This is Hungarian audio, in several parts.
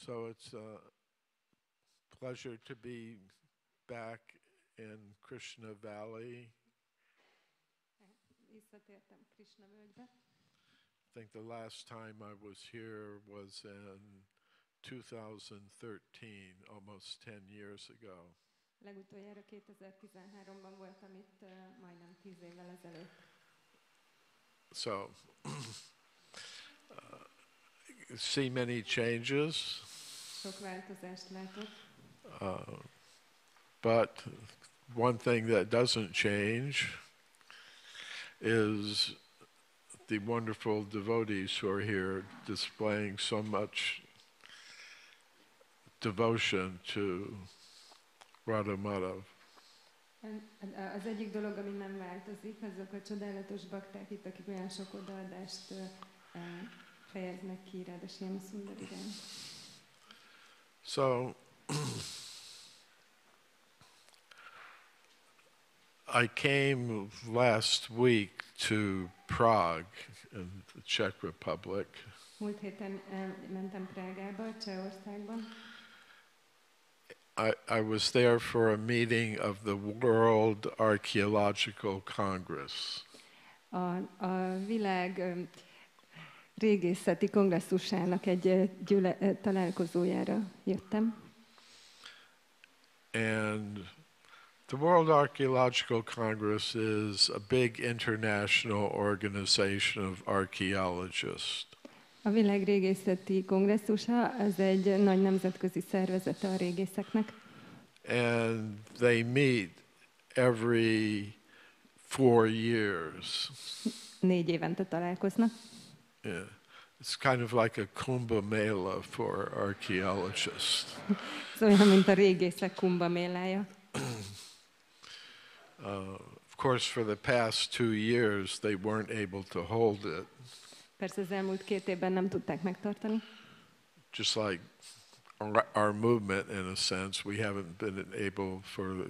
So it's a pleasure to be back in Krishna Valley. Visszatértem Krishna völgybe. I think the last time I was here was in 2013, almost 10 years ago. Legutoljára 2013-ban voltam itt, majdnem 10 évvel ezelőtt. So, see many changes. Sok változást látok. But one thing that doesn't change is the wonderful devotees who are here displaying so much devotion to Radha Madhav. Az egyik dolog, ami nem változik, azok a csodálatos bakták itt, akik olyan sok odaadást fejeznek ki Radha Shyama Sundar iránt. So, I came last week to Prague in the Czech Republic. Múlt héten mentem Prágába, Csehországban. I was there for a meeting of the World Archaeological Congress. A világ régészeti kongresszusának egy találkozójára jöttem. And the World Archaeological Congress is a big international organization of archaeologists. A világ régészeti kongresszusa az egy nagy nemzetközi szervezete a régészeknek. And they meet every 4 years. 4 évente találkoznak. Yeah. It's kind of like a Kumbh Mela for archaeologists. Ez olyan, mint a régészek Kumbh Mélája. Of course, for the past 2 years, they weren't able to hold it. Persze az elmúlt 2 évben nem tudták megtartani. Just like our movement, in a sense, we haven't been able for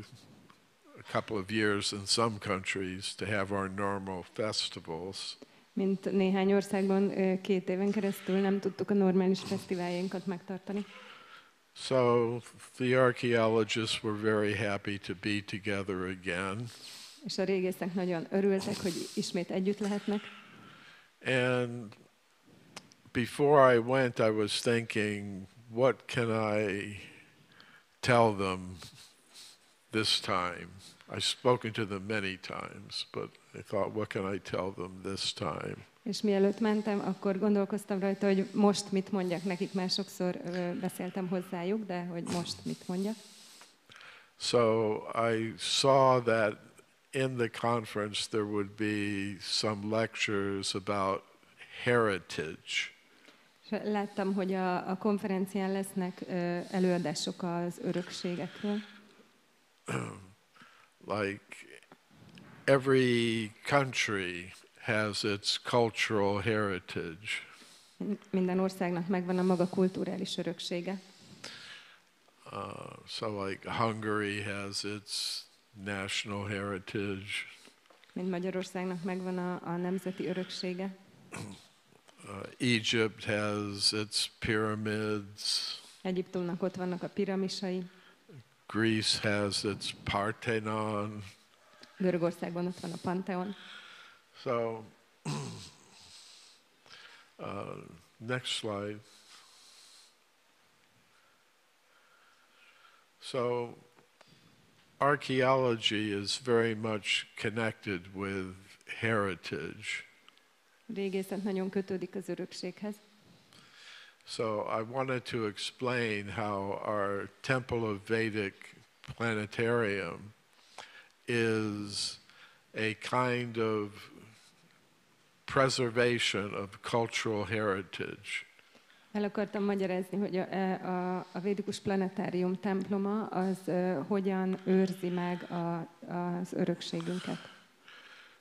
a couple of years in some countries to have our normal festivals. Mint néhány országban 2 éven keresztül nem tudtuk a normális fesztiváljainkat megtartani. So the archaeologists were very happy to be together again. És a régészek nagyon örültek, hogy ismét együtt lehetnek. And before I went, I was thinking, what can I tell them this time? I've spoken to them many times, but I thought, what can I tell them this time? És mielőtt mentem, akkor gondolkoztam rajta, hogy most mit mondjak nekik, már sokszor beszéltem hozzájuk, de hogy most mit mondjak. So I saw that in the conference there would be some lectures about heritage. Láttam, hogy a konferencián lesznek előadások az örökségekről. Like every country has its cultural heritage. Minden országnak megvan a maga kulturális öröksége. So like Hungary has its national heritage. Mint Magyarországnak megvan a nemzeti öröksége. Egypt has its pyramids. Egyiptomnak ott vannak a piramisai. Greece has its Parthenon. Görögországban ott van a Pantheon. So, next slide. So, archaeology is very much connected with heritage. Régészet nagyon kötődik az örökséghez. So I wanted to explain how our Temple of Vedic Planetarium is a kind of preservation of cultural heritage. El akartam magyarázni, hogy a Védikus Planetárium temploma az hogyan őrzi meg az örökségünket.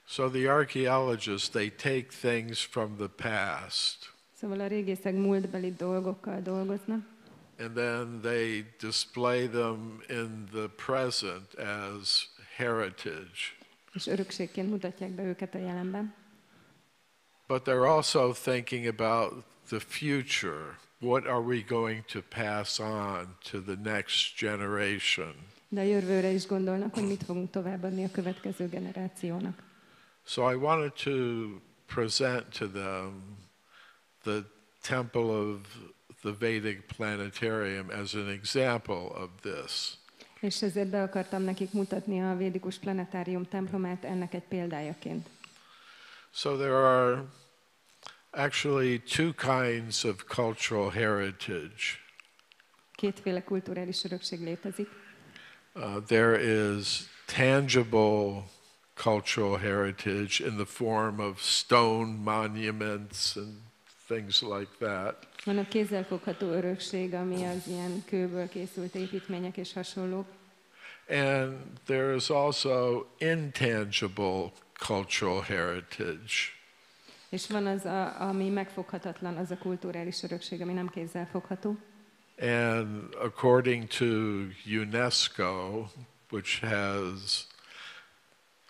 So the archaeologists, they take things from the past. Szóval a régészek múltbeli dolgokkal dolgoznak. And then they display them in the present as heritage. És örökségként mutatják be őket a jelenben. But they're also thinking about the future what are we going to pass on to the next generation? De a jövőre is gondolnak, hogy mit fogunk továbbadni a következő generációnak. So I wanted to present to them the temple of the Vedic Planetarium as an example of this. És ezért be akartam nekik mutatni a Védikus Planetárium templomát ennek egy példájaként. So there are actually two kinds of cultural heritage. Kétféle kulturális örökség létezik. There is tangible cultural heritage in the form of stone monuments and things like that. Van a kézzelfogható örökség, ami az ilyen kőből készült építmények és hasonlók. And there is also intangible cultural heritage. És van az, ami megfoghatatlan, az a kulturális örökség, ami nem kézzelfogható. And according to UNESCO, which has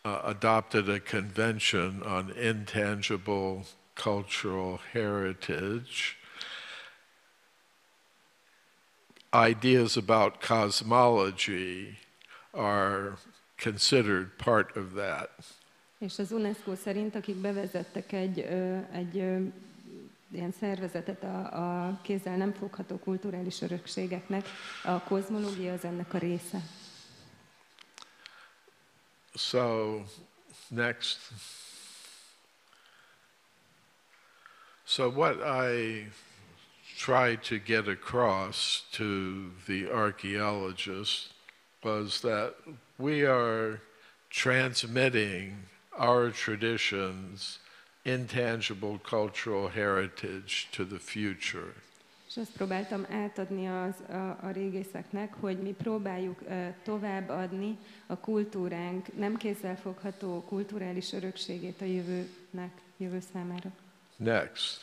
adopted a convention on intangible cultural heritage, ideas about cosmology are considered part of that. És az UNESCO szerint, akik bevezettek egy ilyen szervezetet a kézzel nem fogható kulturális örökségeknek, a kozmológia az ennek a része. So, next. So what I tried to get across to the archaeologists was that we are transmitting our traditions, intangible cultural heritage to the future. És azt próbáltam átadni a régészeknek, hogy mi próbáljuk továbbadni a kultúránk nem kézzelfogható kulturális örökségét a jövő számára. Next.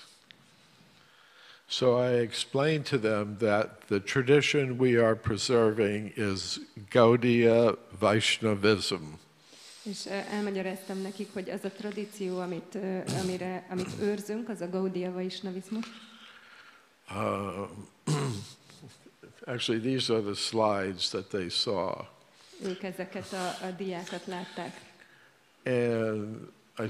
So I explained to them that the tradition we are preserving is Gaudiya Vaishnavism. És elmagyaráztam nekik, hogy az a tradíció, amit őrzünk, az a Gaudiya Vaishnavizmus. Actually, these are the slides that they saw. Ők ezeket a diákat látták. And I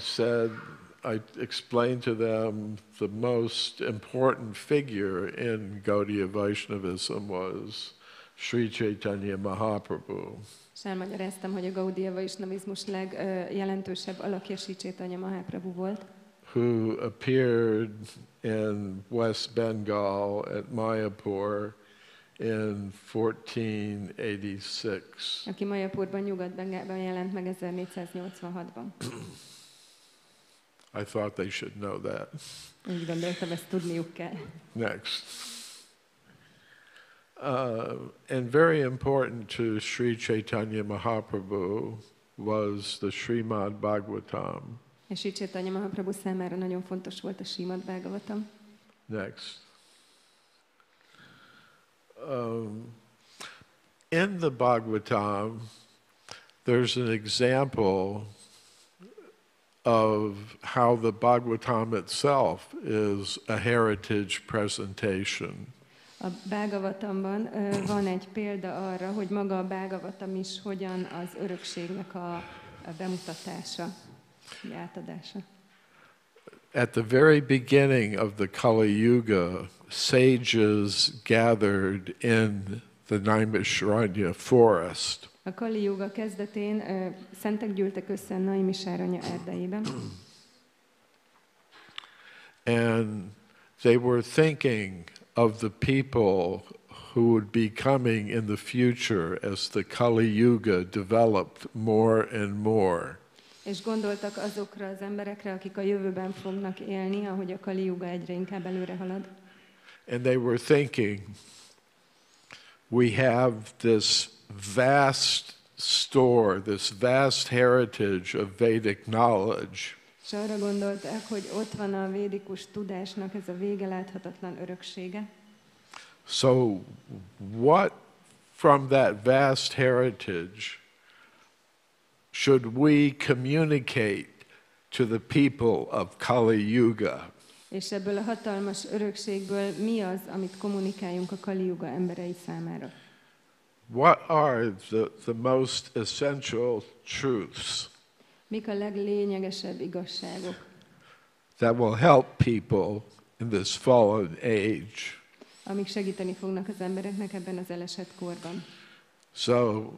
explained to them the most important figure in Gaudiya Vaishnavism was Sri Chaitanya Mahaprabhu. És elmagyaráztam, hogy a Gaudiya Vaishnavizmus legjelentősebb alakja Sri Chaitanya Mahaprabhu volt. Who appeared in West Bengal at Mayapur in 1486. Aki Mayapurban, Nyugat-Bengálban jelent meg 1486-ban. I thought they should know that. Úgy gondoltam, ezt tudniuk kell. Next. And very important to Sri Chaitanya Mahaprabhu was the Srimad Bhagavatam. És Sri Chaitanya Mahaprabhu számára nagyon fontos volt a Srimad Bhagavatam. Next. In the Bhagavatam, there's an example of how the Bhagavatam itself is a heritage presentation. A Bhagavatamban van egy példa arra, hogy maga a Bhagavatam is hogyan az örökségnek a bemutatása, a átadása. At the very beginning of the Kali Yuga, sages gathered in the Naimisharanya forest. A Kali Yuga kezdetén szentek gyűltek össze a Naimisharanya erdeiben. And they were thinking of the people who would be coming in the future as the Kali Yuga developed more and more. És gondoltak azokra az emberekre, akik a jövőben fognak élni, ahogy a Kali Yuga egyre inkább előre halad. And they were thinking, we have this vast store, this vast heritage of Vedic knowledge. És arra gondolták, hogy ott van a védikus tudásnak ez a végeláthatatlan öröksége. So what from that vast heritage should we communicate to the people of Kali Yuga? És ebből a hatalmas örökségből mi az, amit kommunikáljunk a Kali Yuga emberei számára? What are the most essential truths Mik a leglényegesebb igazságok, that will help people in this fallen age? amik segíteni fognak az embereknek ebben az elesett korban? So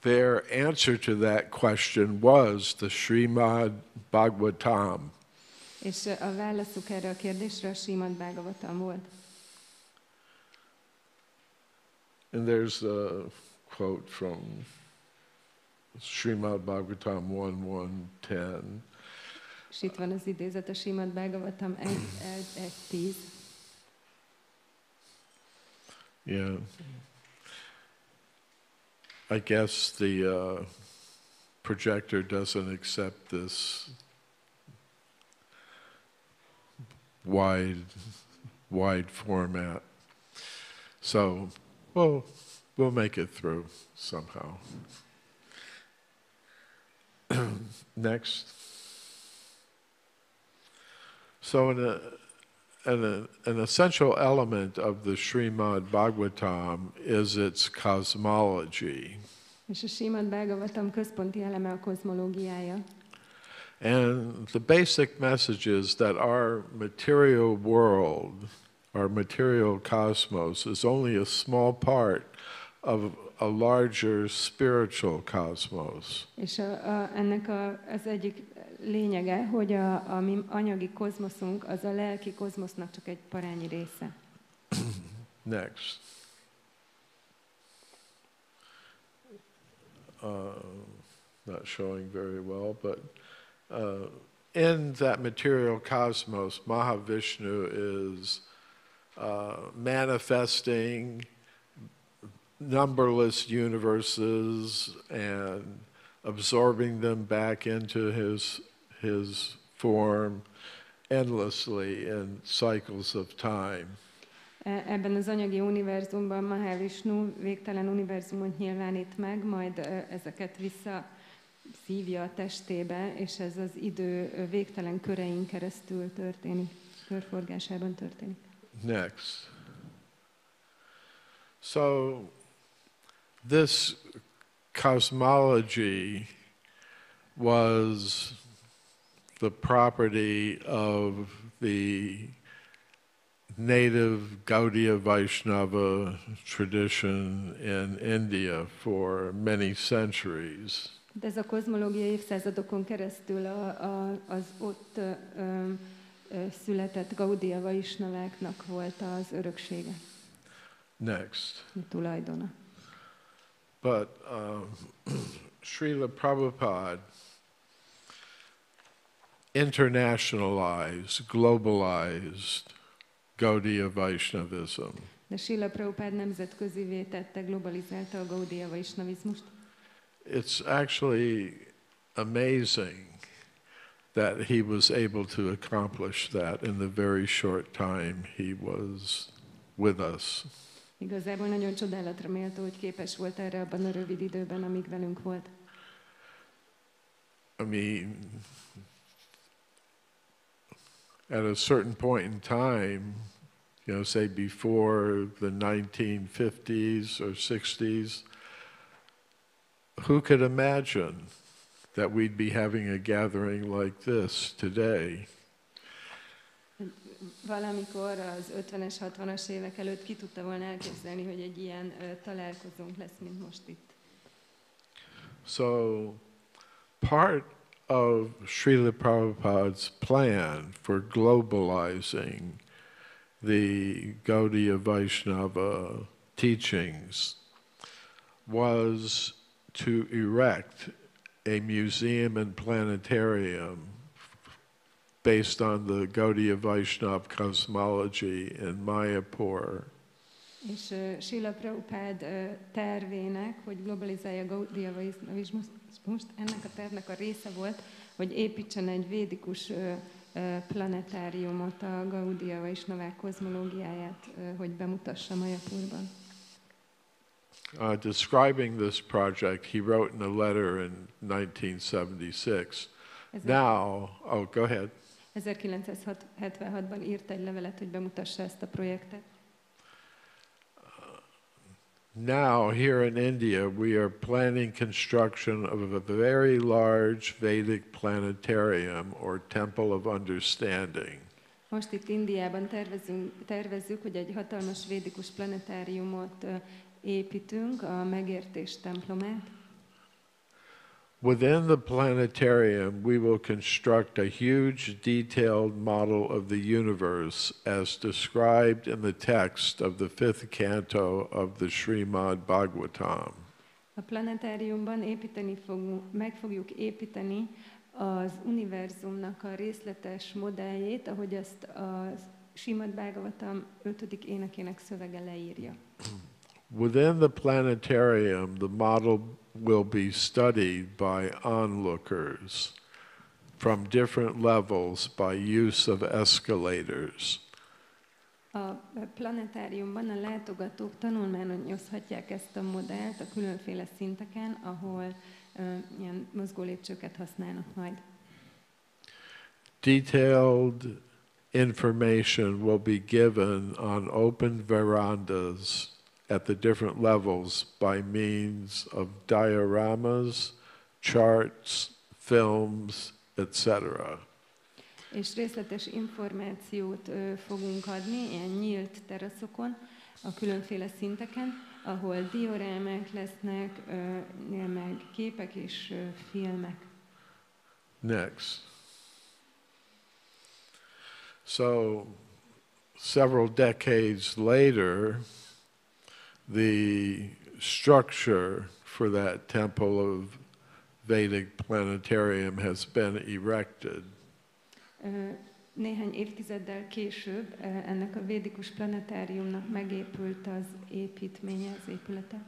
their answer to that question was the Srimad Bhagavatam. És a válaszuk erre a kérdésre a Srimad Bhagavatam volt. And there's a quote from Srimad Bhagavatam 1:1-10. És itt van az idézet a Srimad Bhagavatam 1:10. Yeah. I guess the projector doesn't accept this wide format. So, we'll make it through somehow. Next. So an essential element of the Srimad Bhagavatam is its cosmology. És a Srimad Bhagavatam központi eleme a kozmológiája. And the basic message is that our material world, our material cosmos, is only a small part of a larger spiritual cosmos. És ennek az egyik lényege, hogy a mi anyagi kozmoszunk, az a lelki kozmosznak csak egy parányi része. Next. Not showing very well, but in that material cosmos, Mahavishnu is manifesting numberless universes and absorbing them back into his form endlessly in cycles of time. Ebben az anyagi univerzumban Mahavishnu végtelen univerzumot nyilvánít meg, majd ezeket visszaszívja a testébe, és ez az idő végtelen körein keresztül történik, körforgásában történik. Next. So this cosmology was the property of the native Gaudiya Vaishnava tradition in India for many centuries. De ez a kozmológia évszázadokon keresztül az ott született Gaudiya Vaisnaváknak volt az öröksége. Next. A tulajdona. But Srila Prabhupada internationalized, globalized Gaudiya Vaishnavism. De Srila Prabhupada nemzetközivé tette, globalizálta a Gaudiya Vaisnavizmust. It's actually amazing that he was able to accomplish that in the very short time he was with us. Igazából nagyon csodálatra méltó, hogy képes volt erre abban a rövid időben, amíg velünk volt. I mean, at a certain point in time, you know, say before the 1950s or 60s, who could imagine that we'd be having a gathering like this today? Valamikor az 50-es, 60-as évek előtt ki tudta volna elképzelni, hogy egy ilyen találkozónk lesz, mint most itt. So, part of Srila Prabhupada's plan for globalizing the Gaudiya Vaishnava teachings was to erect a museum and planetarium based on the Gaudiya Vaishnava cosmology in Mayapur. És Srila Prabhupada tervének, hogy globalizálja a Gaudiya Vaisnavizmust, ennek a tervnek a része volt, hogy építsen egy védikus planetáriumot a Gaudiya Vaisnavák kozmológiáját, hogy bemutassa Mayapurban. Describing this project, he wrote in a letter in 1976. Now, go ahead. 1976-ban írt egy levelet, hogy bemutassa ezt a projektet. Now, here in India, we are planning construction of a very large Vedic planetarium or temple of understanding. Most itt Indiában tervezzük, hogy egy hatalmas védikus planetáriumot építünk, a megértés templomát. Within the planetarium, we will construct a huge detailed model of the universe as described in the text of the 5th canto of the Srimad Bhagavatam. A planetáriumban meg fogjuk építeni az univerzumnak a részletes modelljét, ahogy ezt a Srimad Bhagavatam 5. énekének szövege leírja. Within the planetarium, the model will be studied by onlookers from different levels by use of escalators. A planetáriumban a látogatók tanulmányozhatják ezt a modellt a különféle szinteken, ahol ilyen mozgólépcsőket használnak majd. Detailed information will be given on open verandas at the different levels by means of dioramas, charts, films, etc. És részletes információt fogunk adni ilyen nyílt teraszokon, a különféle szinteken, ahol diorámák lesznek, meg képek és filmek. Next. So, several decades later, the structure for that temple of Vedic Planetarium has been erected. Néhány évtizeddel később ennek a védikus planetáriumnak megépült az építménye, az épülete.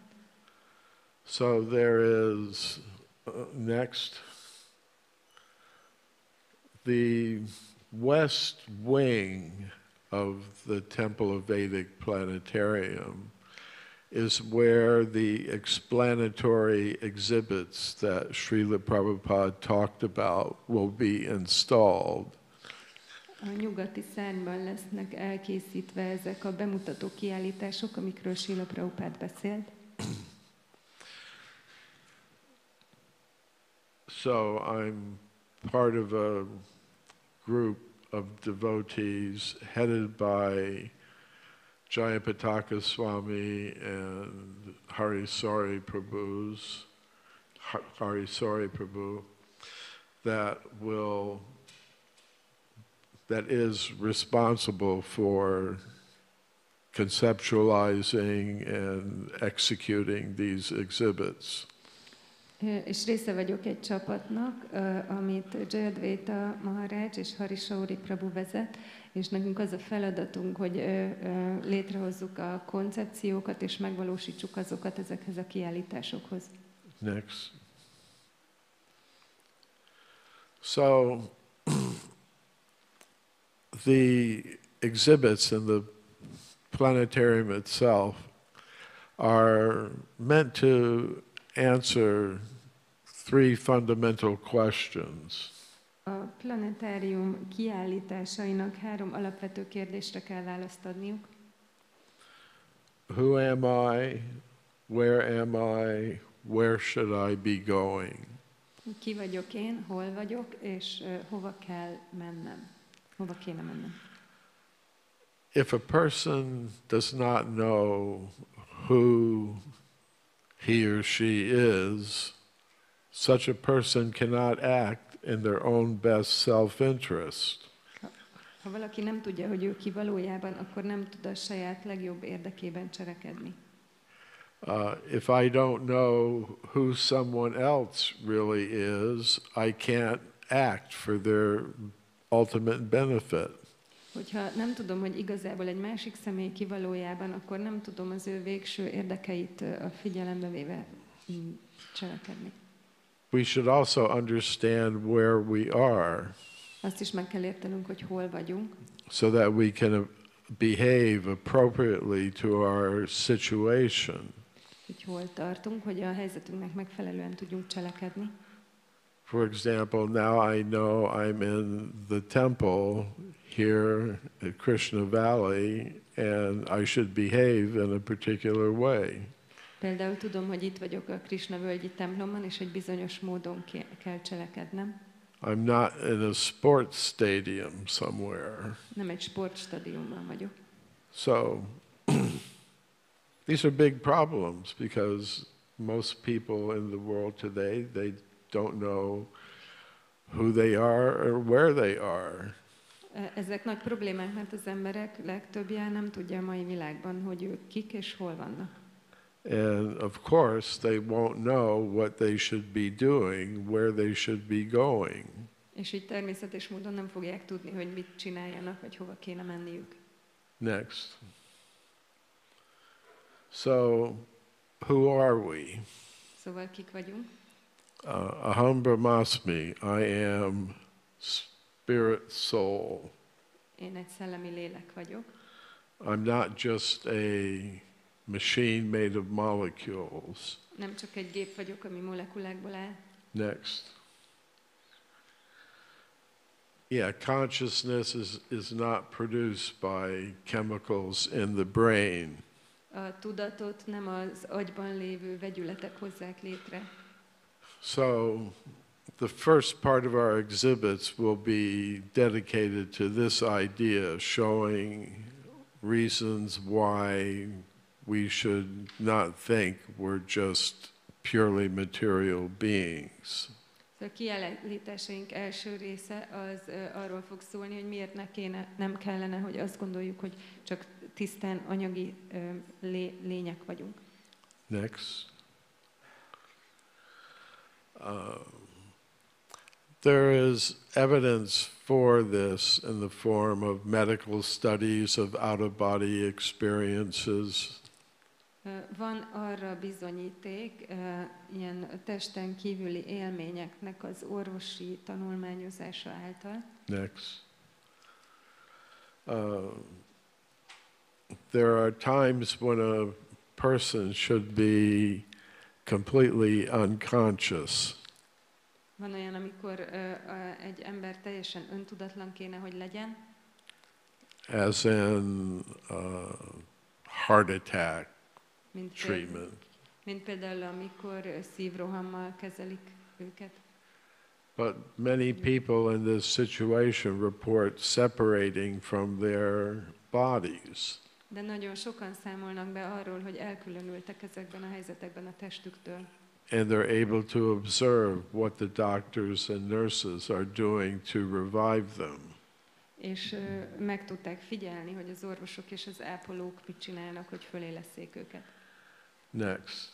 So there is, next, the west wing of the Temple of Vedic Planetarium is where the explanatory exhibits that Srila Prabhupada talked about will be installed. A nyugati szárnyban lesznek elkészítve ezek a bemutató kiállítások, amikről Srila Prabhupada beszélt. So I'm part of a group of devotees headed by Jayapataka Swami and Harisari Prabhu that is responsible for conceptualizing and executing these exhibits. És része vagyok egy csapatnak, amit Jayadvaita Maharaj és Harisari Prabhu vezet, és nekünk az a feladatunk, hogy létrehozzuk a koncepciókat, és megvalósítsuk azokat ezekhez a kiállításokhoz. Next. So, the exhibits in the planetarium itself are meant to answer three fundamental questions. A planetárium kiállításainak 3 alapvető kérdésre kell választ adniuk. Who am I? Where am I? Where should I be going? Ki vagyok én, hol vagyok, és hova kell mennem? Hova kéne mennem? If a person does not know who he or she is, such a person cannot act in their own best self-interest. Ha valaki nem tudja, hogy ő ki valójában, akkor nem tud a saját legjobb érdekében cselekedni. If I don't know who someone else really is, I can't act for their ultimate benefit. Hogyha nem tudom, hogy igazából egy másik személy ki valójában, akkor nem tudom az ő végső érdekeit a figyelembe véve cselekedni. We should also understand where we are. Azt is meg kell értenünk, hogy hol vagyunk. So that we can behave appropriately to our situation. Hogy hol tartunk, hogy a helyzetünknek megfelelően tudjunk cselekedni. For example, now I know I'm in the temple here at Krishna Valley, and I should behave in a particular way. Például tudom, hogy itt vagyok a Krishna völgyi templomban, és egy bizonyos módon kell cselekednem. I'm not in a sports stadium somewhere. Nem egy sportstadionban vagyok. So these are big problems because most people in the world today, they don't know who they are or where they are. Ezek nagy problémák, mert az emberek legtöbbje nem tudja a mai világban, hogy ők kik és hol vannak. And of course, they won't know what they should be doing, where they should be going. És így természetes módon nem fogják tudni, hogy mit csináljanak, vagy hova kéne menniük. Next. So, who are we? Szóval kik vagyunk? Aham brahmasmi, I am spirit soul. Én egy szellemi lélek vagyok. I'm not just a machine made of molecules. Nem csak egy gép vagyok, ami molekulákból áll. Next. Yeah, consciousness is not produced by chemicals in the brain. A tudatot nem az agyban lévő vegyületek hozzák létre. So, the first part of our exhibits will be dedicated to this idea, showing reasons why we should not think we're just purely material beings. A kiállításaink első része az arról fog szólni, hogy miért nem kellene, hogy azt gondoljuk, hogy csak tisztán anyagi lények vagyunk. Next. There is evidence for this in the form of medical studies of out-of-body experiences. Van arra bizonyíték, ilyen testen kívüli élményeknek az orvosi tanulmányozása által. Next. There are times when a person should be completely unconscious. Van olyan, amikor egy ember teljesen öntudatlan kéne, hogy legyen. As in heart attack treatment. Mint például, amikor szívrohammal kezelik őket. But many people in this situation report separating from their bodies. De nagyon sokan számolnak be arról, hogy elkülönültek ezekben a helyzetekben a testüktől. And they're able to observe what the doctors and nurses are doing to revive them. És meg tudták figyelni, hogy az orvosok és az ápolók mit csinálnak, hogy fölélesszék őket. Next.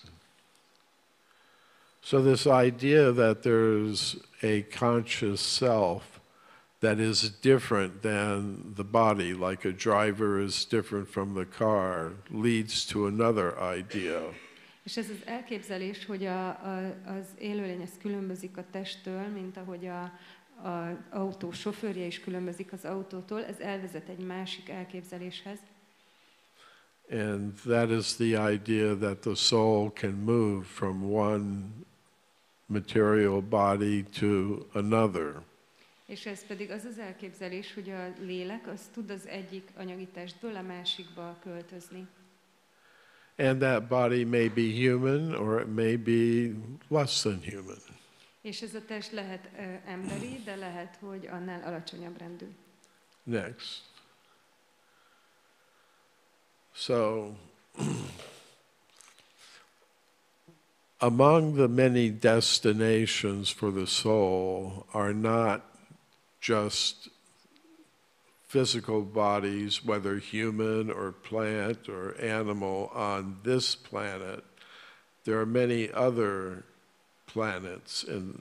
So this idea that there's a conscious self that is different than the body, like a driver is different from the car, leads to another idea. És ez az elképzelés, hogy az élőlény ez különbözik a testtől, mint ahogy az autó sofőrje is különbözik az autótól, ez elvezet egy másik elképzeléshez. And that is the idea that the soul can move from one material body to another. És ez pedig az az elképzelés, hogy a lélek az tud az egyik anyagi testből a másikba költözni. And that body may be human or it may be less than human. És ez a test lehet emberi, de lehet, hogy annál alacsonyabb rendű. Next. So, among the many destinations for the soul are not just physical bodies, whether human or plant or animal on this planet. There are many other planets in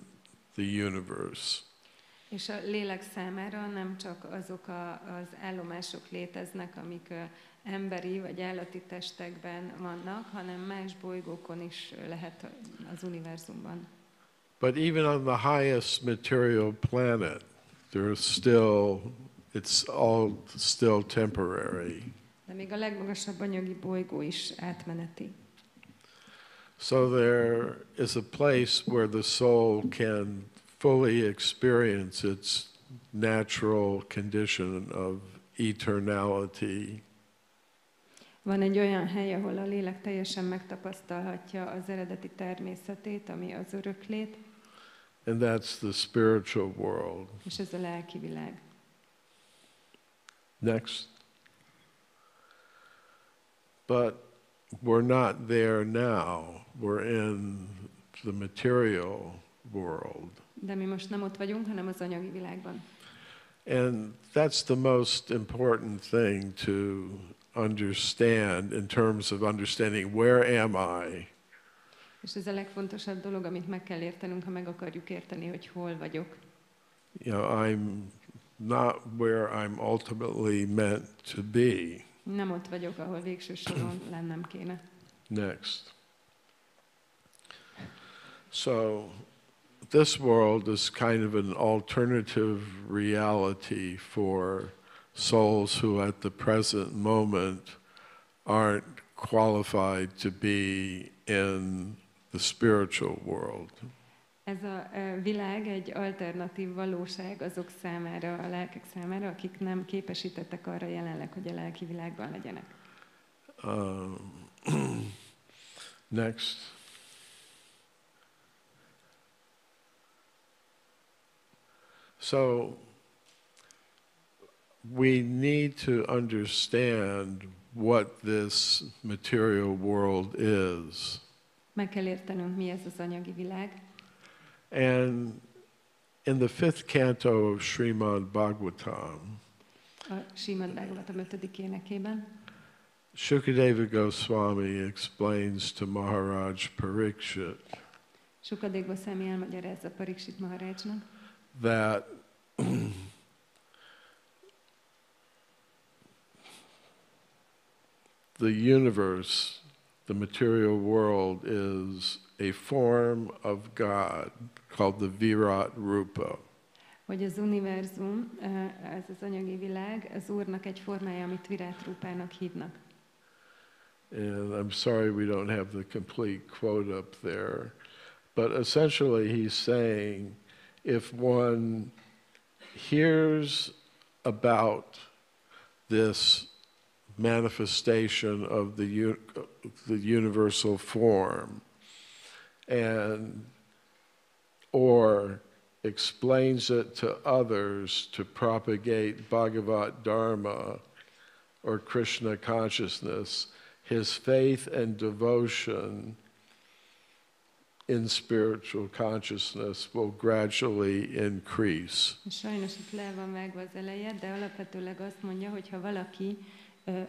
the universe. És a lélek számára nem csak azok az állomások léteznek, amik emberi vagy állati testekben vannak, hanem más bolygókon is lehet az univerzumban. But even on the highest material planet, it's all still temporary. De még a legmagasabb anyagi bolygó is átmeneti. So there is a place where the soul can fully experience its natural condition of eternality. Van egy olyan hely, ahol a lélek teljesen megtapasztalhatja az eredeti természetét, ami az öröklét, And that's the spiritual world. és ez a lelki világ. Next. But we're not there now. We're in the material world. De mi most nem ott vagyunk, hanem az anyagi világban. And that's the most important thing to understand in terms of understanding where am I? És ez a legfontosabb dolog, amit meg kell értenünk, ha meg akarjuk érteni, hogy hol vagyok. You know, I'm not where I'm ultimately meant to be. Nem ott vagyok, ahol végső soron lennem kéne. Next. So, this world is kind of an alternative reality for souls who at the present moment aren't qualified to be in the spiritual world. Ez a világ egy alternatív valóság azok számára, a lelkek számára, akik nem képesítettek arra jelenleg, hogy a lelki világban legyenek. Next. So, we need to understand what this material world is. Meg kell értenünk, mi ez az anyagi világ. And in the 5th canto of Srimad Bhagavatam, A Srimad Bhagavatam 5. énekében Shukadeva Goswami explains to Maharaj Parikshit Sukadév Goswami elmagyarázza Pariksit Maharajnak, that the universe, the material world, is a form of God called the Virat Rupa. hogy az univerzum, ez az anyagi világ, az Úrnak egy formája, amit Virat Rupának hívnak. And I'm sorry we don't have the complete quote up there, but essentially he's saying if one hears about this manifestation of the universal form and or explains it to others to propagate Bhagavat Dharma or Krishna consciousness, his faith and devotion in spiritual consciousness will gradually increase. Sajnos itt le van vágva az eleje, de alapvetőleg azt mondja, hogy ha valaki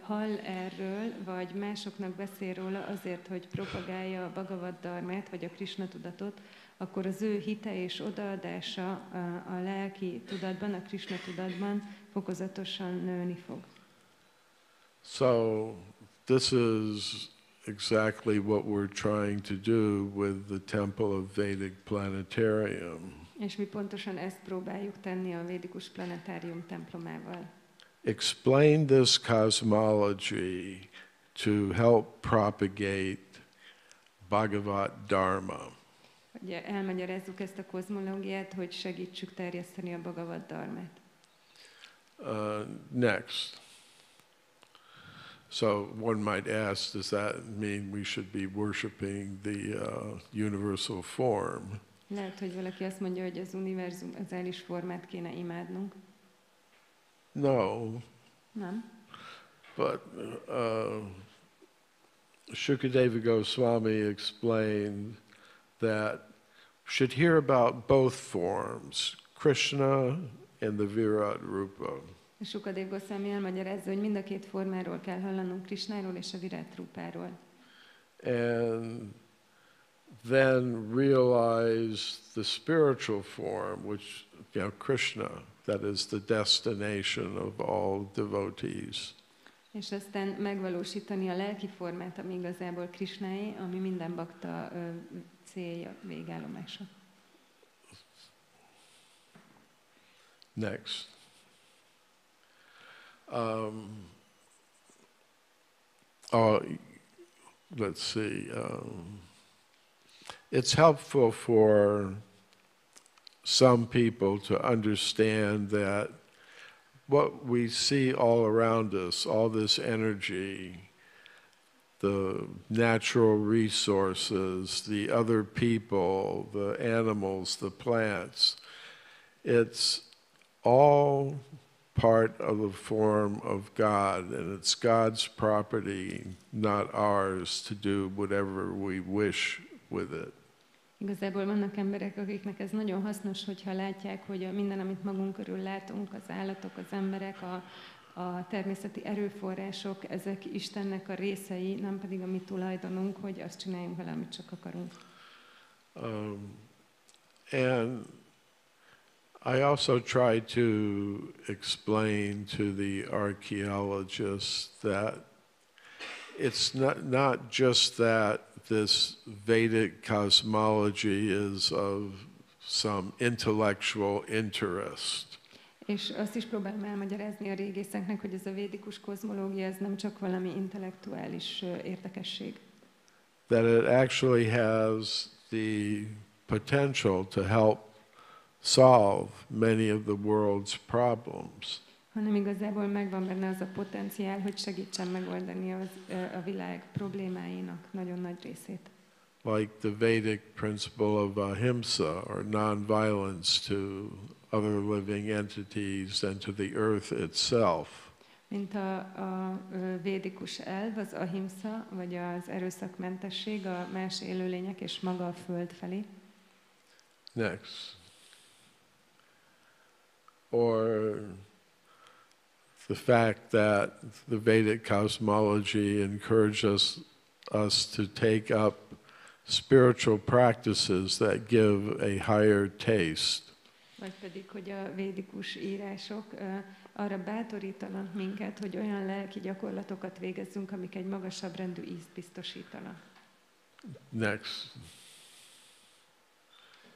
hall erről, vagy másoknak beszél róla azért, hogy propagálja a Bhagavad Dharmát, vagy a Krishna tudatot, akkor az ő hite és odaadása a lelki tudatban, a Krishna tudatban fokozatosan nőni fog. So this is exactly what we're trying to do with the temple of Vedic Planetarium. És mi pontosan ezt próbáljuk tenni a Védikus Planetárium templomával. Explain this cosmology to help propagate Bhagavat Dharma. Hogy elmagyarázzuk ezt a kozmológiát, hogy segítsük terjeszteni a Bhagavad Dharmát. Next. So one might ask, does that mean we should be worshiping the universal form? Lehet, hogy valaki azt mondja, hogy az univerzum, az elis formát kéne imádnunk. No. Nem. But Shukadeva Goswami explained that we should hear about both forms, Krishna and the Virat Rupa. Sukadév Goswami elmagyarázza, hogy mind a két formáról kell hallanunk, Krishnáról és a Virat Rupáról. And then realize the spiritual form, which, Krishna, that is the destination of all devotees. És aztán megvalósítani a lelki formát, ami igazából Krishnáé, ami minden bakta célja, végállomása. Next. Let's see. It's helpful for some people to understand that what we see all around us, all this energy, the natural resources, the other people, the animals, the plants, it's all part of the form of God, and it's God's property, not ours, to do whatever we wish with it. Igazából vannak emberek, akiknek ez nagyon hasznos, hogyha látják, hogy minden, amit magunk körül látunk, az állatok, az emberek, a természeti erőforrások, ezek Istennek a részei, nem pedig a mi tulajdonunk, hogy azt csináljunk vele, amit csak akarunk. And I also try to explain to the archaeologists that it's not just that this Vedic cosmology is of some intellectual interest. És azt is próbálom elmagyarázni a régészeknek, hogy ez a védikus kozmológia, ez nem csak valami intellektuális érdekesség. That it actually has the potential to help solve many of the world's problems. Hanem igazából megvan benne az a potenciál, hogy segítsen megoldani a világ problémáinak nagyon nagy részét. Like the Vedic principle of ahimsa, or non-violence to other living entities and to the earth itself. Mint a védikus elv, az ahimsa, vagy az erőszakmentesség a más élőlények és maga a föld felé. Next. Or the fact that the Vedic cosmology encourages us to take up spiritual practices that give a higher taste. Vagy pedig, hogy a védikus írások arra bátorítanak minket, hogy olyan lelki gyakorlatokat végezzünk, amik egy magasabb rendű ízt biztosítanak. Next.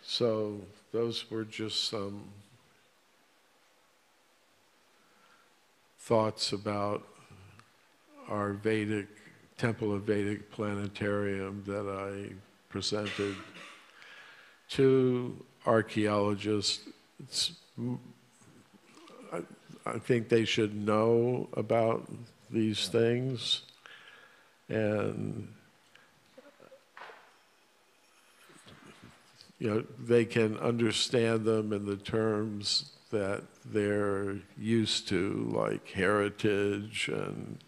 So those were just some thoughts about our Vedic Temple of Vedic Planetarium that I presented to archaeologists. I think they should know about these things, and they can understand them in the terms that they're used to, like heritage and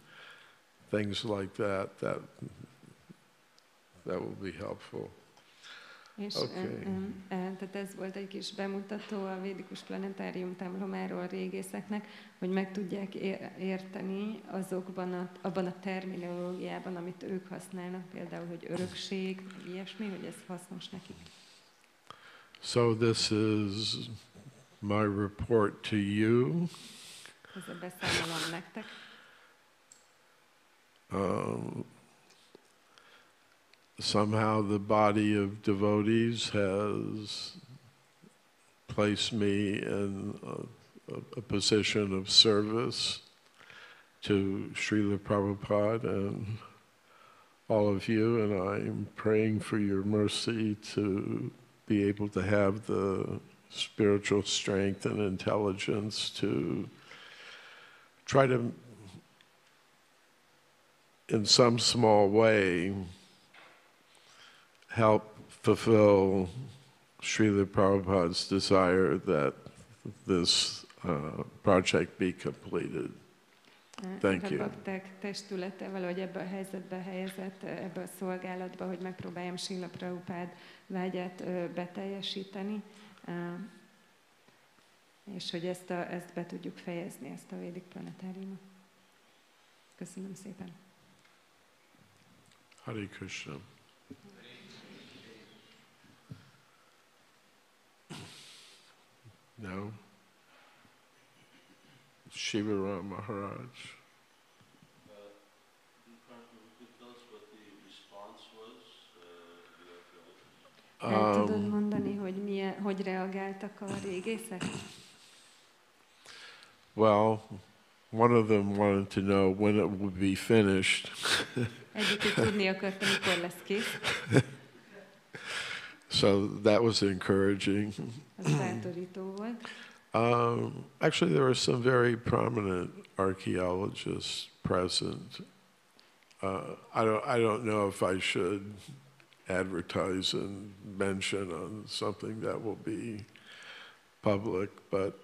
things like that. That will be helpful. És tehát ez volt egy kis bemutató a Védikus Planetárium templomáról a régészeknek, hogy meg tudják érteni abban a terminológiában, amit ők használnak, például, hogy örökség, ilyesmi, hogy ez hasznos nekik. So this is my report to you. Ez a beszámolom nektek. Somehow the body of devotees has placed me in a position of service to Srila Prabhupada and all of you, and I'm praying for your mercy to be able to have the spiritual strength and intelligence to try to, in some small way, help fulfill Srila Prabhupada's desire that this project be completed. Thank you. A bakták testülete valahogy ebbe a helyzetbe helyezett, ebbe a szolgálatba, hogy megpróbáljam Srila Prabhupád vágyát beteljesíteni, és hogy ezt be tudjuk fejezni, ezt a Vedic Planetariumot. Köszönöm szépen. Hare Krishna. No. Shivaram Maharaj. El tudod mondani, hogy reagáltak a régészek? Well, one of them wanted to know when it would be finished. Egyikük tudni akarta, mikor lesz kész. So that was encouraging. Az bátorító volt. Actually, there were some very prominent archaeologists present. I don't know if I should advertise and mention on something that will be public, but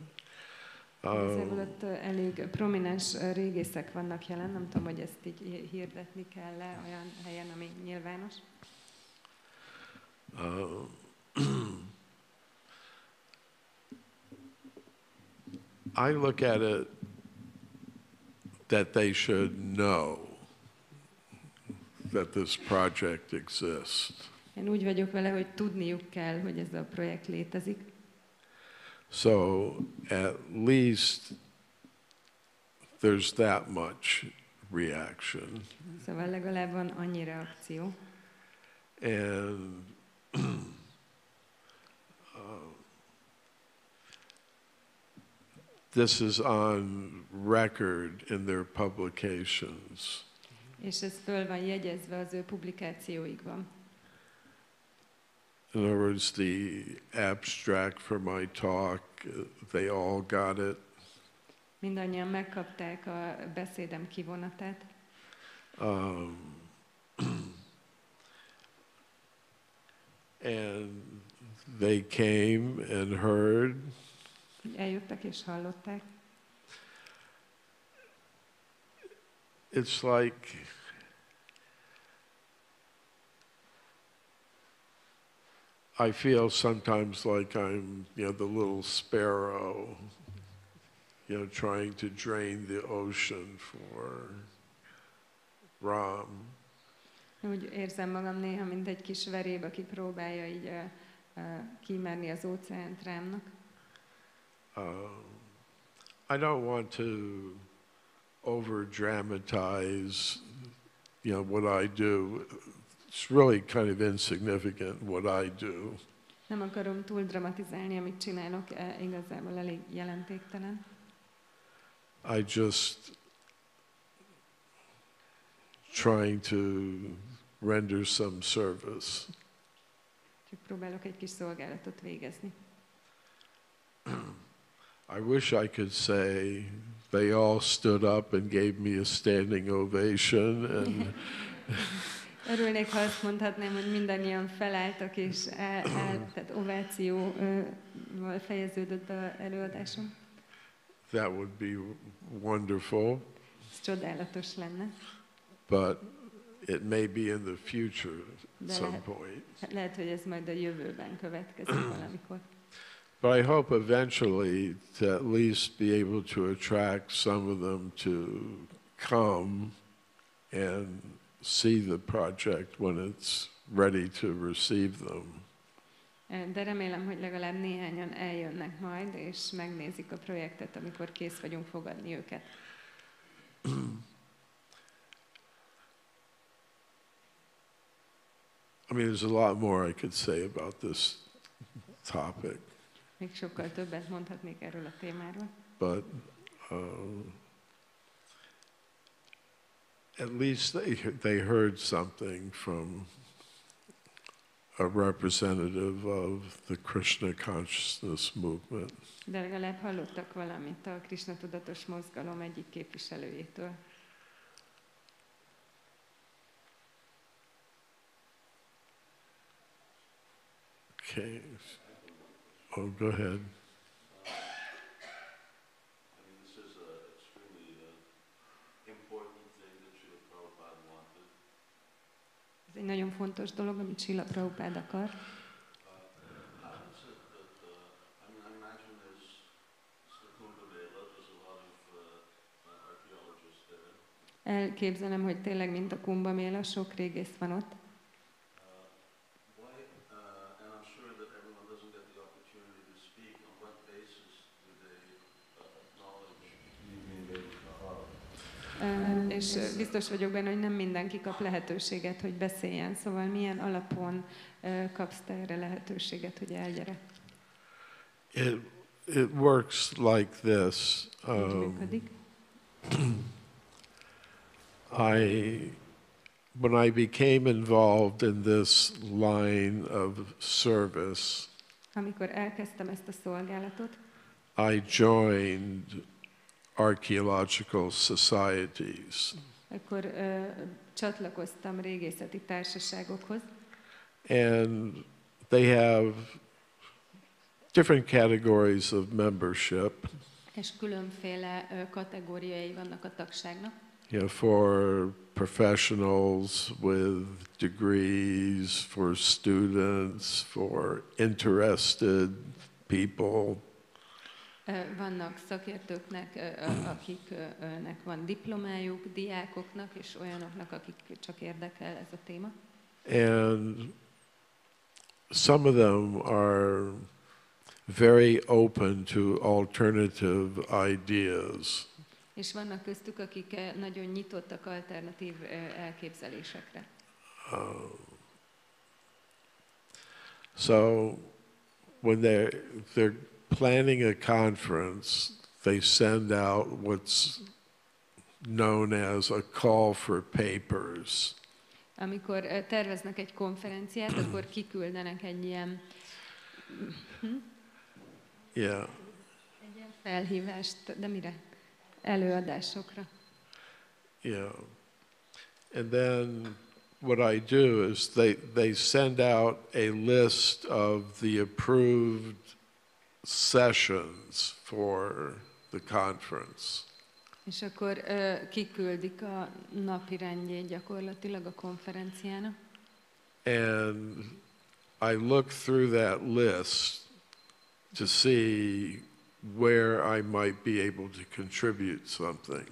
Igazából ott elég prominens régészek vannak jelen, nem tudom, hogy ezt így hirdetni kell-e olyan helyen, ami nyilvános. I look at it that they should know that this project exists. Én úgy vagyok vele, hogy tudniuk kell, hogy ez a projekt létezik. So at least there's that much reaction. Szóval legalább van annyi reakció. And this is on record in their publications. És ez föl van jegyezve az ő publikációikban. In other words, the abstract for my talk, they all got it. Mindannyian megkapták a beszédem kivonatát. And they came and heard. Eljöttek és hallották. It's like I feel sometimes like I'm, the little sparrow, trying to drain the ocean for Ram. Úgy érzem magam néha, mint egy kis veréb, aki próbálja így kimerni az óceánt Rámnak. I don't want to over-dramatize, what I do. It's really kind of insignificant what I do. Nem akarom túl dramatizálni, amit csinálok, igazából elég jelentéktelen. I just trying to render some service. Csak próbálok egy kis szolgálatot végezni. I wish I could say they all stood up and gave me a standing ovation and Örülnék, ha azt mondhatnám, hogy mindannyian felálltak, és tehát ovációval fejeződött be előadásom. That would be wonderful. Ez csodálatos lenne. But it may be in the future at some point. Lehet, hogy ez majd a jövőben következik valamikor. But I hope eventually to at least be able to attract some of them to come and see the project when it's ready to receive them. De remélem, hogy legalább néhányan eljönnek majd, és megnézik a projektet, amikor kész vagyunk fogadni őket. I mean, there's a lot more I could say about this topic. Még sokkal többet mondhatnék erről a témáról. But at least they heard something from a representative of the Krishna consciousness movement. De legalább hallottak valamit a Krishna tudatos mozgalom egyik képviselőjétől. Okay. Oh, go ahead. Ez egy nagyon fontos dolog, amit Srila Prabhupád akar. Elképzelem, hogy tényleg, mint a Kumbha Méla, sok régész van ott. És biztos vagyok benne, hogy nem mindenki kap lehetőséget, hogy beszéljen. Szóval milyen alapon kapsz te erre lehetőséget, hogy elgyere? It works like this. when I became involved in this line of service, amikor elkezdtem ezt a szolgálatot, I joined archaeological societies. akkor csatlakoztam régészeti társaságokhoz, And they have different categories of membership. és különféle kategóriái vannak a tagságnak. For professionals with degrees, for students, for interested people. Vannak szakértőknek, akiknek van diplomájuk, diákoknak, és olyanoknak, akik csak érdekel ez a téma. And some of them are very open to alternative ideas. És vannak köztük, akik nagyon nyitottak alternatív elképzelésekre. So when they're planning a conference, they send out what's known as a call for papers. Amikor terveznek egy konferenciát, akkor kiküldenek egy ilyen felhívást, de mire? Előadásokra. And then what I do is they send out a list of the approved sessions for the conference. És akkor kiküldik a napirendjét gyakorlatilag a konferenciának. And I look through that list to see where I might be able to contribute something.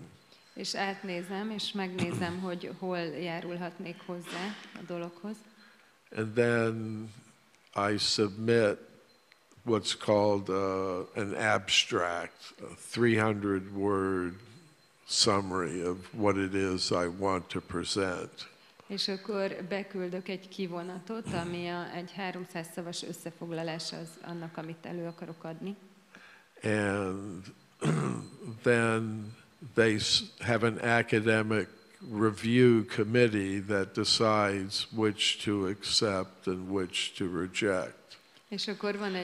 És átnézem, és megnézem, hogy hol járulhatnék hozzá a dologhoz. And then I submit what's called an abstract, a 300-word summary of what it is I want to present. És akkor beküldök egy kivonatot, ami egy 300 szavas összefoglalása az annak, amit elő akarok adni. And then they have an academic review committee that decides which to accept and which to reject. És akkor van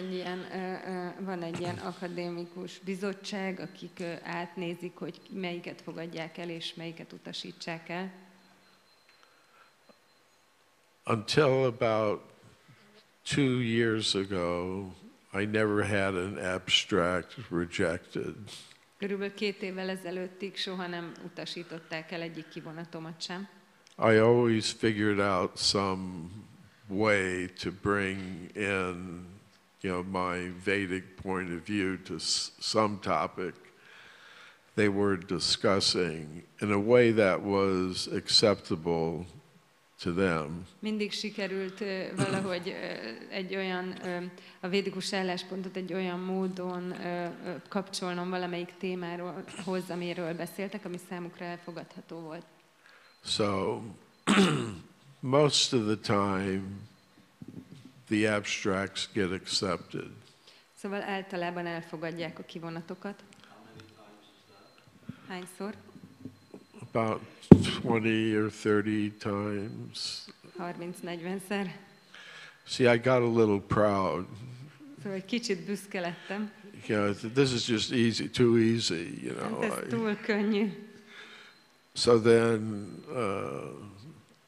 egy ilyen akadémikus bizottság, akik átnézik, hogy melyiket fogadják el, és melyiket utasítsák el. Until about 2 years ago, I never had an abstract rejected. Körülbelül 2 évvel ezelőttig soha nem utasították el egyik kivonatomat sem. I always figured out some way to bring in, my Vedic point of view to some topic they were discussing in a way that was acceptable to them. Mindig sikerült valahogy egy olyan, a védikus álláspontot egy olyan módon kapcsolnom valamelyik témához, amiről beszéltek, ami számukra elfogadható volt. So most of the time the abstracts get accepted. Szóval általában elfogadják a kivonatokat. Hányszor? About 20 or 30 times. 30-40-szer. See, I got a little proud. Szóval egy kicsit büszke lettem. This is just easy, too easy, Ez túl könnyű. So then,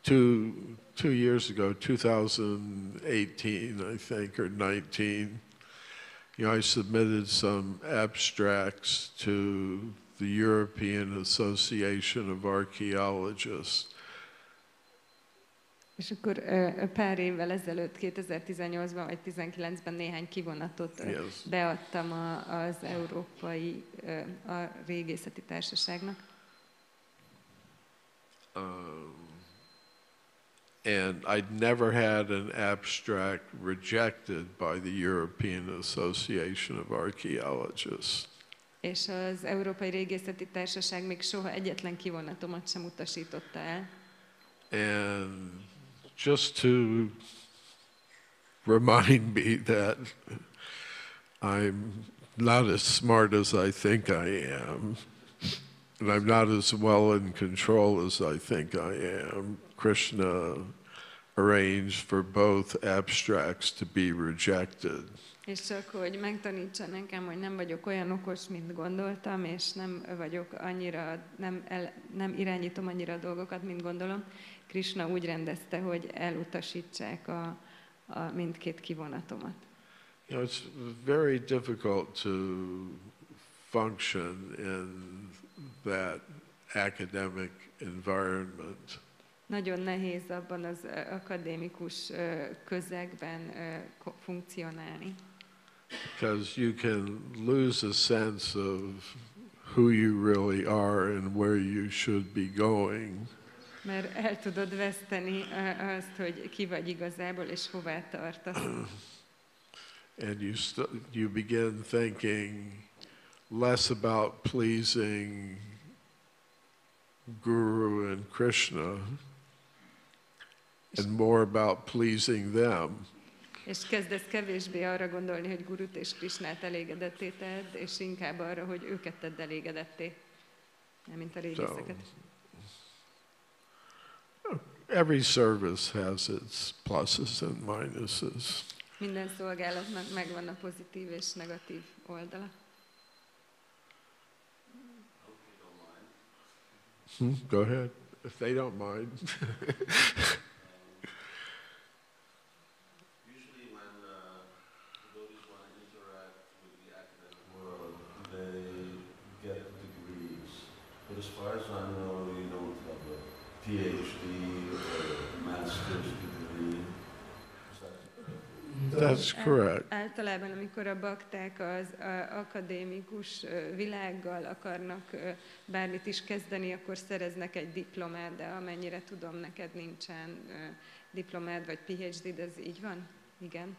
2 years ago, 2018, I think, or 19, I submitted some abstracts to the European Association of Archaeologists. És akkor pár évvel ezelőtt, 2018-ban vagy 2019-ben néhány kivonatot beadtam az Európai a Régészeti Társaságnak. And I'd never had an abstract rejected by the European Association of Archaeologists. És az Európai Régészeti Társaság még soha egyetlen kivonatomat sem utasította el. And just to remind me that I'm not as smart as I think I am. And I'm not as well in control as I think I am. Krishna arranged for both abstracts to be rejected. És csak, hogy megtanítsa nekem, hogy nem vagyok olyan okos, mint gondoltam, és nem vagyok annyira, nem irányítom annyira a dolgokat, mint gondolom. Krishna úgy rendezte, hogy elutasítsák a mindkét kivonatomat. You know, it's very difficult to function in that academic environment. Nagyon nehéz abban az akadémikus közegben funkcionálni. Because you can lose a sense of who you really are and where you should be going. Mert el tudod veszteni azt, hogy ki vagy igazából, és hová tartasz. And you begin thinking less about pleasing Guru and Krishna and more about pleasing them. És kezdesz kevésbé arra gondolni, hogy Gurut és Krishnát elégedetté tedd, és inkább arra, hogy őket tedd elégedetté, nem mint a régészeket. Every service has its pluses and minuses. Minden szolgálatnak megvan a pozitív és negatív oldala. Go ahead, if they don't mind. Usually when devotees want to interact with the academic world, they get degrees. But as far as I know, you don't have a PhD or a master's degree. That's correct. Általában, amikor a bakták az akadémikus világgal akarnak bármit is kezdeni, akkor szereznek egy diplomát, de amennyire tudom, neked nincsen diplomád vagy PhD, de ez így van? Igen. And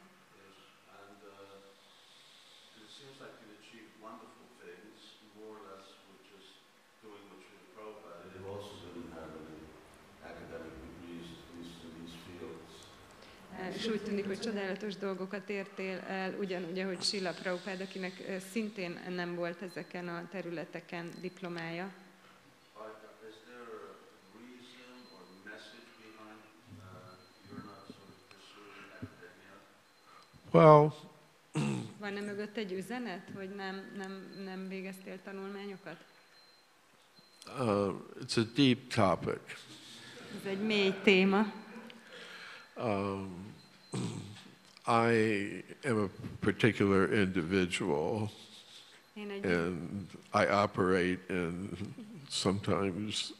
it seems like you achieved wonderful things, more or less with just doing what you Prabhupada. You also didn't have any academic degrees, at least in these fields. És úgy tűnik, hogy csodálatos dolgokat értél el, ugyanúgy, ahogy Srila Prabhupád, akinek szintén nem volt ezeken a területeken diplomája. Is there a reason or message behind you're not sort of pursuing academia? Well, Van-e mögött egy üzenet, hogy nem végeztél tanulmányokat? it's a deep topic. Ez egy mély téma. I am a particular individual, and I operate in sometimes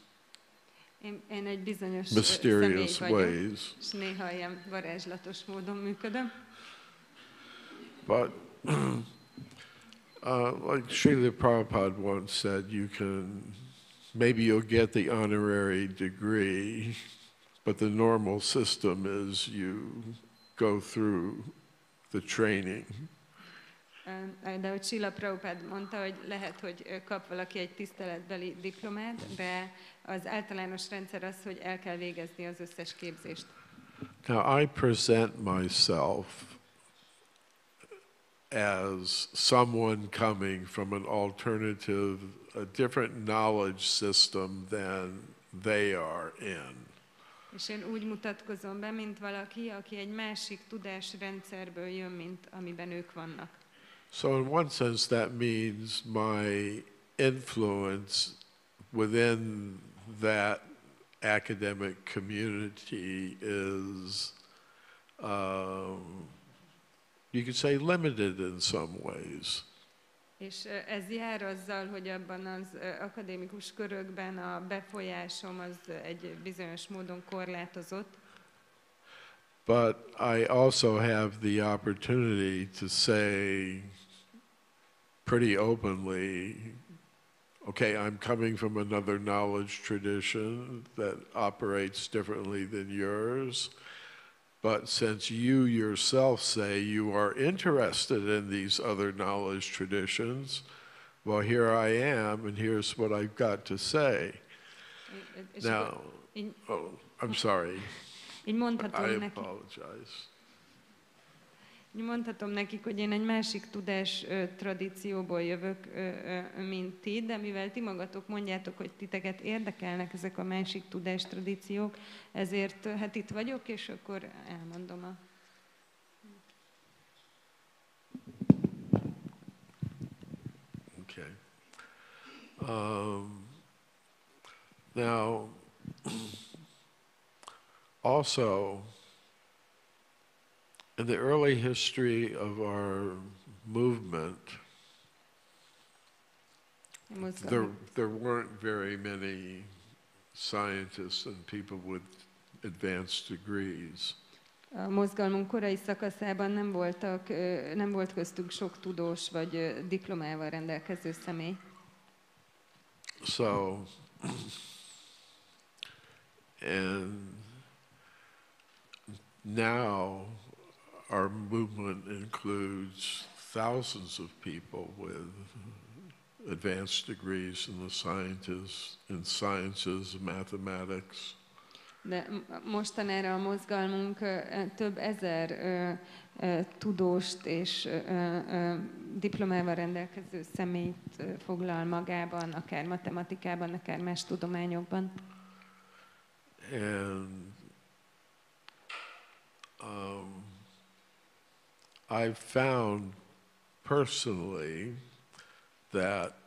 Én egy bizonyos mysterious személy vagyok, ways. és néha ilyen varázslatos módon működöm. But like Srila Prabhupada once said, maybe you'll get the honorary degree, but the normal system is you go through the training. De hogy Srila Prabhupád mondta, hogy lehet, hogy kap valaki egy tiszteletbeli diplomát, de az általános rendszer az, hogy el kell végezni az összes képzést. Now I present myself as someone coming from an alternative, a different knowledge system than they are in. És én úgy mutatkozom be, mint valaki, aki egy másik tudásrendszerből jön, mint amiben ők vannak. So in one sense that means my influence within that academic community is, you could say, limited in some ways. És ez jár azzal, hogy abban az akadémikus körökben a befolyásom az egy bizonyos módon korlátozott. But I also have the opportunity to say pretty openly, okay, I'm coming from another knowledge tradition that operates differently than yours. But since you yourself say you are interested in these other knowledge traditions, well, here I am, and here's what I've got to say. Now, I'm sorry. Így mondhatom I neki. apologize. Mondhatom nekik, hogy én egy másik tudás tradícióból jövök, mint ti, de mivel ti magatok mondjátok, hogy titeket érdekelnek ezek a másik tudás tradíciók, ezért hát itt vagyok, és akkor elmondom a... Okay. Now, also, in the early history of our movement, there weren't very many scientists and people with advanced degrees. A mozgalmunk korai szakaszában nem volt köztük sok tudós vagy diplomával rendelkező személy. So, and now our movement includes thousands of people with advanced degrees in the sciences, mathematics. De mostanára a mozgalmunk több ezer tudóst és diplomával rendelkező személyt foglal magában, akár matematikában, akár más tudományokban. And I've found personally that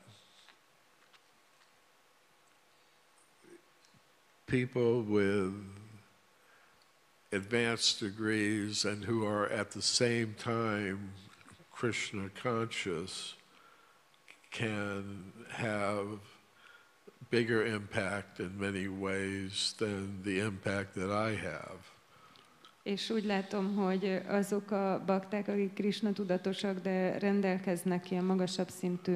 people with advanced degrees and who are at the same time Krishna conscious can have bigger impact in many ways than the impact that I have. És úgy látom, hogy azok a bakták, akik Krishna tudatosak, de rendelkeznek ilyen magasabb szintű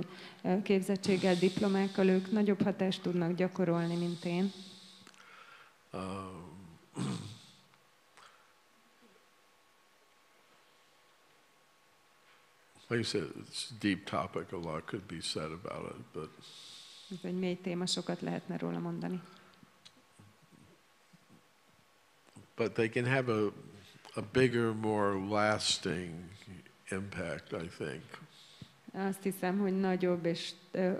képzettséggel, diplomákkal, ők nagyobb hatást tudnak gyakorolni, mint én. Like I said, it's a deep topic, a lot could be said about it, but Ez egy mély téma, sokat lehetne róla mondani. But they can have a bigger, more lasting impact, I think. Azt hiszem, hogy nagyobb és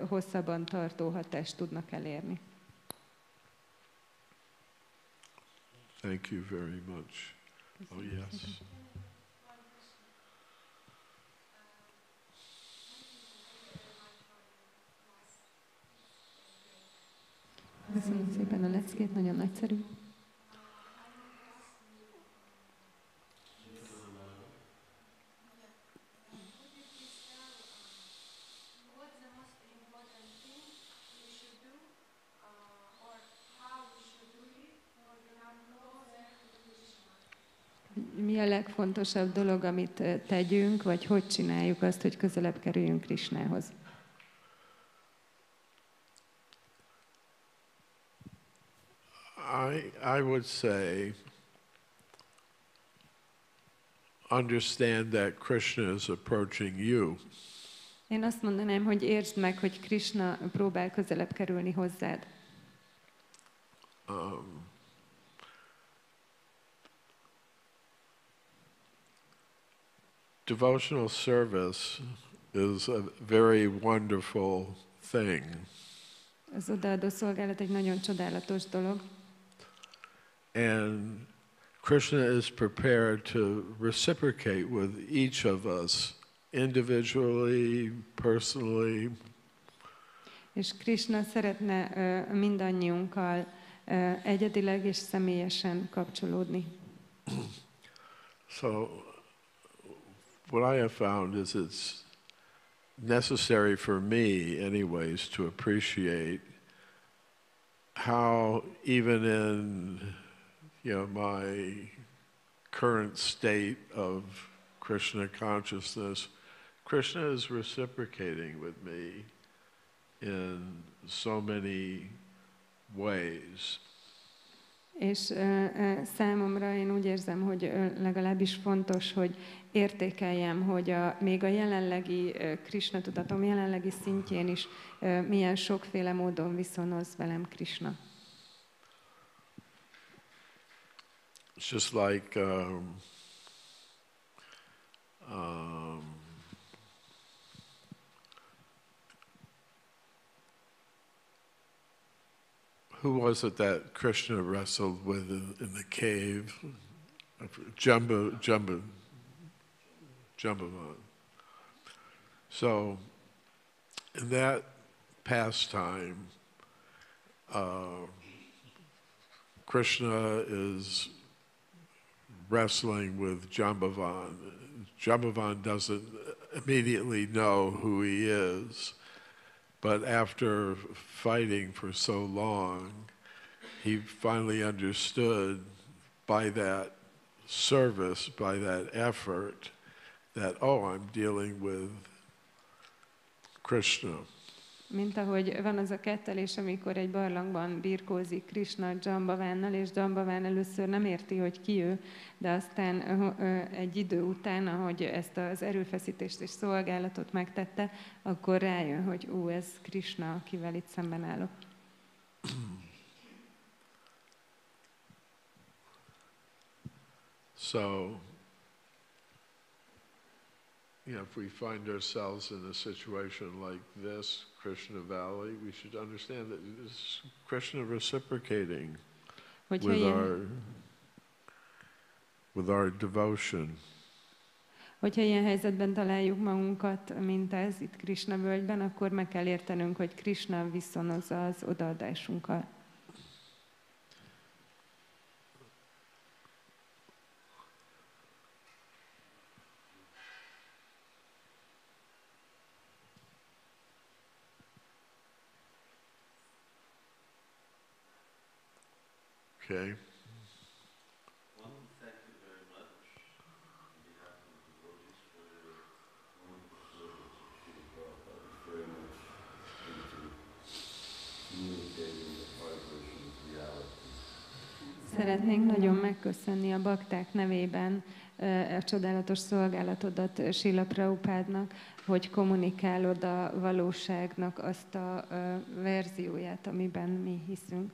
hosszabban tartó hatást tudnak elérni. Thank you very much. Oh, yes. Köszönöm szépen a leckét, nagyon nagyszerű. Mi a legfontosabb dolog, amit tegyünk, vagy hogy csináljuk azt, hogy közelebb kerüljünk Krisnához? I would say understand that Krishna is approaching you. Én azt mondanám, hogy értsd meg, hogy Krishna próbál közelebb kerülni hozzád. Devotional service is a very wonderful thing. Az odaadó szolgálat egy nagyon csodálatos dolog. And Krishna is prepared to reciprocate with each of us individually, personally. És Krishna szeretne mindannyiunkkal egyedileg és személyesen kapcsolódni. So what I have found is it's necessary for me anyways to appreciate how even in my current state of Krishna consciousness, Krishna is reciprocating with me in so many ways. És számomra én úgy érzem, hogy legalábbis fontos, hogy értékeljem, hogy még a jelenlegi Krishna tudatom jelenlegi szintjén is milyen sokféle módon viszonoz velem Krishna. It's just like who was it that Krishna wrestled with in the cave? Jambavan. So, in that pastime, Krishna is wrestling with Jambavan. Jambavan doesn't immediately know who he is, but after fighting for so long, he finally understood by that service, by that effort, that, oh, I'm dealing with Krishna. Mint ahogy van az a kettelés, amikor egy barlangban birkózik Krishna Jambavánnal, és Jambaván először nem érti, hogy ki ő, de aztán egy idő után, ahogy ezt az erőfeszítést és szolgálatot megtette, akkor rájön, hogy ez Krishna, akivel itt szemben állok. So, if we find ourselves in a situation like this, Krishna Valley, we should understand that it's Krishna reciprocating with our devotion. Hogyha ilyen helyzetben találjuk magunkat, mint ez itt Krishna völgyben, akkor meg kell értenünk, hogy Krishna viszonozza az odaadásunkkal. Okay. Well, thank you very much on behalf of the devotees for your wonderful service. It's very much into communicating the vibration of reality. Szeretnénk nagyon megköszönni a bakták nevében a csodálatos szolgálatodat Srila Prabhupádnak, hogy kommunikálod a valóságnak azt a verzióját, amiben mi hiszünk.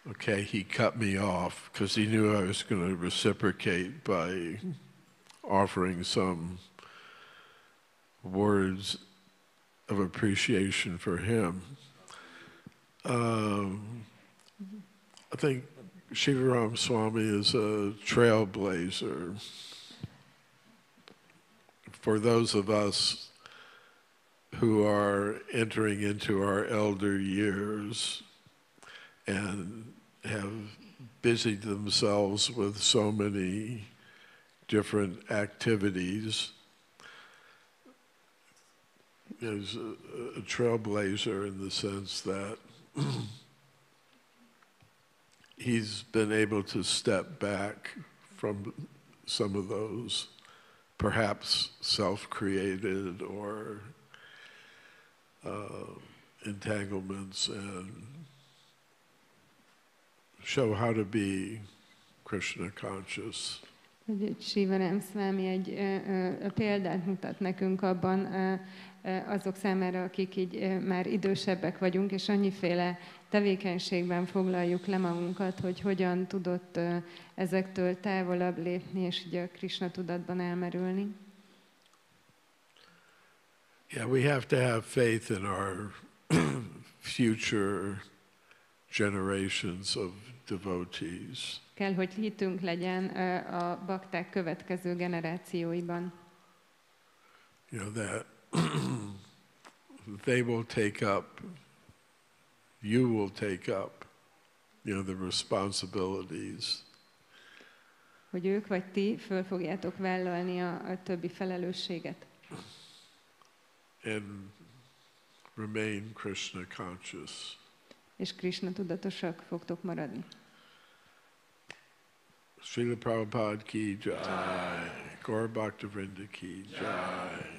Okay, he cut me off because he knew I was going to reciprocate by offering some words of appreciation for him. I think Shivaram Swami is a trailblazer for those of us who are entering into our elder years and have busied themselves with so many different activities. Is a trailblazer in the sense that he's been able to step back from some of those perhaps self-created or entanglements and show how to be Krishna conscious. Shivaram Swami egy példát mutat nekünk abban azok számára, akik így már idősebbek vagyunk, és annyiféle tevékenységben foglaljuk le magunkat, hogy hogyan tudott ezektől távolabb lépni, és így a Krishna tudatban elmerülni. Yeah, we have to have faith in our future generations of devotees. Kell, hogy hitünk legyen a bakták következő generációiban. You know, that they will take up, you will take up, the responsibilities. Hogy ők vagy ti föl fogjátok vállalni a többi felelősséget. And remain Krishna conscious. És Krishna tudatosak fogtok maradni. Srila Prabhupada ki jai, Gaura Bhakta Vrinda ki jai.